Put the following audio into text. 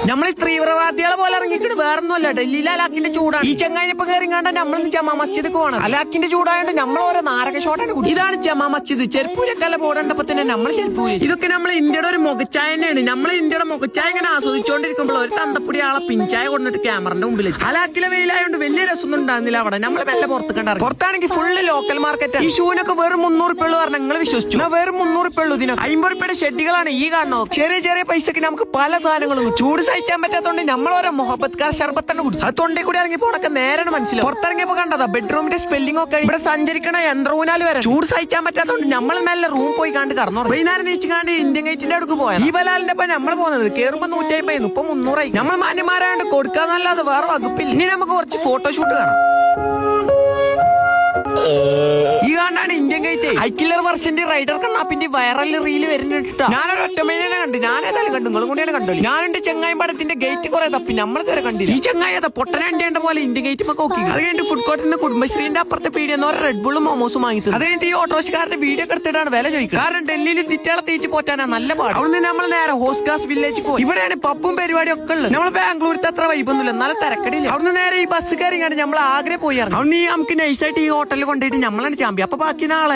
നമ്മൾ ഈ തീവ്രവാദികളെ പോലെ ഇറങ്ങിയിട്ട് വേറൊന്നുമല്ല. ഡൽഹിയിലെ അലാക്കിന്റെ ചൂടാണ്. ഈ ചെങ്ങായിനിപ്പോ കയറിങ്ങാണ്ട് നമ്മൾ ജമാ മസ്ജിദ് പോകണം. അലാക്കിന്റെ ചൂടായോണ്ട് നമ്മൾ ഓരോ നാരക ഷോട്ടാണ്. ഇതാണ് ജമാ മസ്ജിദ്. ചെരുപ്പൂരക്കല്ല ബോർഡുണ്ടപ്പോ തന്നെ നമ്മൾ ചെരുപ്പൂര്. ഇതൊക്കെ നമ്മൾ ഇന്ത്യയുടെ ഒരു മുഖച്ചായ തന്നെയാണ്. നമ്മൾ ഇന്ത്യയുടെ മുഖച്ചായ ഇങ്ങനെ ആസ്വദിച്ചുകൊണ്ടിരിക്കുമ്പോൾ ഒരു തന്തപ്പൊടി ആളെ പിഞ്ചായ കൊണ്ടിട്ട് ക്യാമറന്റെ മുമ്പിൽ അലാക്കിലെ വെയിലായോണ്ട് വലിയ രസമൊന്നും ഉണ്ടാകുന്നില്ല അവിടെ. നമ്മൾ മെല്ലെ പുറത്ത് കണ്ടാറ്. പുറത്താണെങ്കിൽ ഫുള്ള് ലോക്കൽ മാർക്കറ്റ്. ഈ ഷൂനൊക്കെ വെറും 300 ഉള്ളൂ പറഞ്ഞാൽ നിങ്ങൾ വിശ്വസിച്ചു. വെറും 300 ഉള്ളൂ. ഇതിനൊക്കെ 50 രൂപയുടെ ഷെഡുകളാണ് ഈ കാണുന്നത്. ചെറിയ ചെറിയ പൈസക്ക് നമുക്ക് പല സാധനങ്ങളും. ചൂട് സഹിക്കാൻ പറ്റാത്തോണ്ട് നമ്മൾ ഓരോ മുഹബത്കാർ ശർബത്താണ് കുടിച്ചു. അത് തൊണ്ടേ കൂടി ഇറങ്ങി പോണൊക്കെ നേരാണ് മനസ്സിലാവും. പുറത്തിറങ്ങിയപ്പോ കണ്ടതാ ബെഡ്റൂമിന്റെ സ്പെല്ലിംഗ് ഒക്കെ ഇവിടെ സഞ്ചരിക്കണ യന്ത്രൂനാൽ വരെ. ചൂട് സഹിക്കാൻ പറ്റാത്തോണ്ട് നമ്മൾ നല്ല റൂം പോയി കണ്ട് കടന്നു. വൈകുന്നേരം നീച്ചുകാണ്ട് ഇന്ത്യൻ ഗേറ്റിന്റെ അടുക്ക് പോയാൽ ഈ ബലാലിന്റെ ഒപ്പം നമ്മൾ പോകുന്നത് കേറുമ്പോ 150 ഇപ്പൊ 300. നമ്മൾ മാന്യന്മാരായോണ്ട് കൊടുക്കാന്നല്ലാതെ വേറെ വകുപ്പില്ല. ഇനി നമുക്ക് കുറച്ച് ഫോട്ടോഷൂട്ട് കാണാം. ഈ കാണാണ് ഇന്ത്യൻ ഗേറ്റ്. ഹൈക്കില്ലർ വർഷന്റെ റൈഡർ കണ്ണാപ്പിന്റെ വൈറൽ റീല് വരുന്നുണ്ട്. ഞാനൊരു ഒറ്റമേനെ കണ്ടു. ഞാനേതായാലും കണ്ടു. നിങ്ങളും കൂടിയാണ് കണ്ടു. ഞാനെന്റെ ചെങ്ങായി പടത്തിന്റെ ഗേറ്റ് കുറെ തപ്പി. നമ്മൾ കയറി കണ്ടില്ല. ഈ ചെങ്ങായി അതാ പൊട്ടനേണ്ട പോലെ ഇന്ത്യൻ ഗേറ്റ് നോക്കി. അത് കഴിഞ്ഞിട്ട് ഫുഡ് കോർട്ടിന് കുടുംബശ്രീന്റെ അപ്പുറത്തെ പീടിയെന്ന് ഒരു റെഡ് ബുള്ളും മോമോസും വാങ്ങിച്ചു. അത് കഴിഞ്ഞിട്ട് ഈ ഓട്ടോറിക്ഷക്കാരുടെ വീഡിയോ എടുത്തിട്ടാണ് വില ചോദിക്കുന്നത്. കാരണം ഡൽഹിയിൽ തിറ്റാളെ തീറ്റ് പോറ്റാനാ നല്ല പാട്. അവിടെ നിന്ന് നമ്മൾ നേരെ ഹോസ്ഗാസ് വില്ലേജ് പോയി. ഇവിടെയാണ് പപ്പും പരിപാടിയും ഒക്കെ ഉള്ളത്. നമ്മൾ ബാംഗ്ലൂരിൽ അത്ര വൈബൊന്നുമില്ല. എന്നാലും തിരക്കടിയില്ല. അവിടുന്ന് നേരെ ഈ ബസ് കയറി നമ്മൾ ആഗ്രഹം പോയി ഇറങ്ങി. അവിടെ നമുക്ക് നൈസായിട്ട് ഈ ഹോട്ടലിൽ കൊണ്ടുപോയിട്ട് നമ്മളാണ് ചാമ്പി. അപ്പൊ ബാക്കി നാളെ